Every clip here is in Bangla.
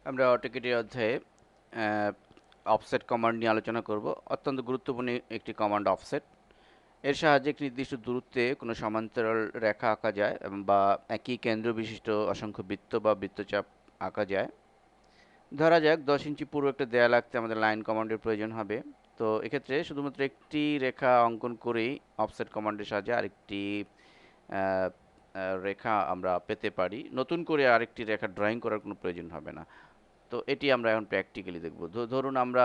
আমরা অটোক্যাডের অধ্যায়ে অফসেট কমান্ড নিয়ে আলোচনা করব। অত্যন্ত গুরুত্বপূর্ণ একটি কমান্ড অফসেট। এর সাহায্যে একটি নির্দিষ্ট দূরত্বে কোনো সমান্তরাল রেখা আঁকা যায় বা একই কেন্দ্র বিশিষ্ট অসংখ্য বৃত্ত বা বৃত্তচাপ আঁকা যায়। ধরা যাক 10 ইঞ্চি পুরো একটা দেয়াল আঁকতে আমাদের লাইন কমান্ডের প্রয়োজন হবে। তো এক্ষেত্রে শুধুমাত্র একটি রেখা অঙ্কন করেই অফসেট কমান্ডের সাহায্যে আরেকটি আহ, রেখা আমরা পেতে পারি। নতুন করে আরেকটি রেখা ড্রয়িং করার কোনো প্রয়োজন হবে না। তো এটি আমরা এখন প্র্যাকটিক্যালি দেখব। ধরুন আমরা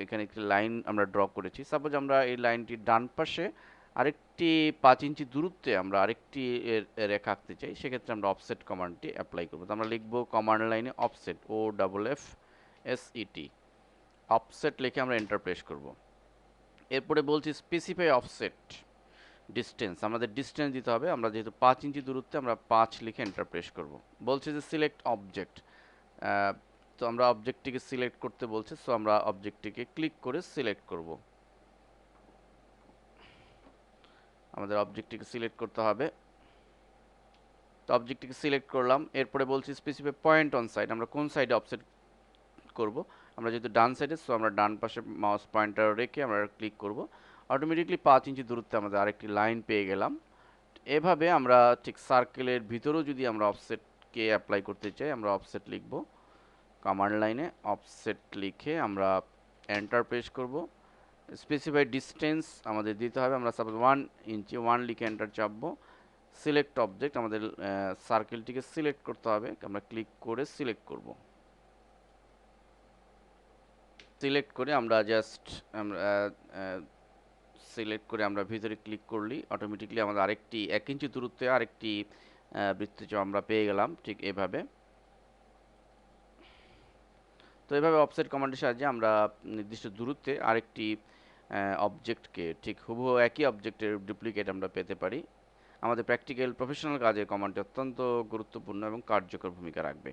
এখানে একটি লাইন আমরা ড্র করেছি। সাপোজ আমরা এই লাইনটির ডান পাশে আরেকটি 5 ইঞ্চি দূরত্বে আমরা আরেকটি রেখা আঁকতে চাই। সেক্ষেত্রে আমরা অফসেট কমান্ডটি অ্যাপ্লাই করব। তো আমরা লিখব কমান্ড লাইনে অফসেট, OFFSET, অফসেট লিখে আমরা এন্টার প্রেস করব। এরপরে বলছি স্পেসিফাই অফসেট ডিস্টেন্স, আমাদের ডিস্টেন্স দিতে হবে। আমরা যেহেতু 5 ইঞ্চি দূরত্বে আমরা 5 লিখে এন্টার প্রেস করব। বলছে যে সিলেক্ট অবজেক্ট, তো আমরা অবজেক্টটিকে সিলেক্ট করতে বলছে। সো আমরা অবজেক্টটিকে ক্লিক করে সিলেক্ট করব। আমাদের অবজেক্টটিকে সিলেক্ট করতে হবে। তো অবজেক্টটিকে সিলেক্ট করলাম। এরপরে বলছি স্পেসিফাই পয়েন্ট অন সাইড, আমরা কোন সাইডে অফসেট করব। আমরা যেহেতু ডান সাইডে, সো আমরা ডান পাশে মাউস পয়েন্টার রেখে আমরা ক্লিক করব। অটোমেটিকলি 5 ইঞ্চি দূরত্বে আমাদের আরেকটি লাইন পেয়ে গেলাম। এভাবে আমরা ঠিক সার্কেলের ভিতরেও যদি আমরা অফসেটকে অ্যাপ্লাই করতে চাই, আমরা অফসেট লিখব। কমান্ড লাইনে অফসেট লিখে আমরা এন্টার প্রেস করব। স্পেসিফাই ডিস্টেন্স আমাদের দিতে হবে। আমরা সাপোজ 1 ইঞ্চি 1 লিখে এন্টার চাপবো। সিলেক্ট অবজেক্ট, আমাদের সার্কেলটিকে সিলেক্ট করতে হবে। আমরা ক্লিক করে সিলেক্ট করব। সিলেক্ট করে আমরা জাস্ট আমরা সিলেক্ট করে আমরা ভিতরে ক্লিক করলেই অটোমেটিকলি আমাদের আরেকটি 1 ইঞ্চি দূরত্বে আরেকটি বৃত্তচাপ আমরা পেয়ে গেলাম ঠিক এভাবে। তো এভাবে অফসেট কমান্ডের সাহায্যে আমরা নির্দিষ্ট দূরত্বে আরেকটি অবজেক্টকে ঠিক হুবহু একই অবজেক্টের ডুপ্লিকেট আমরা পেতে পারি। আমাদের প্র্যাকটিক্যাল প্রফেশনাল কাজে কমান্ডটি অত্যন্ত গুরুত্বপূর্ণ এবং কার্যকর ভূমিকা রাখবে।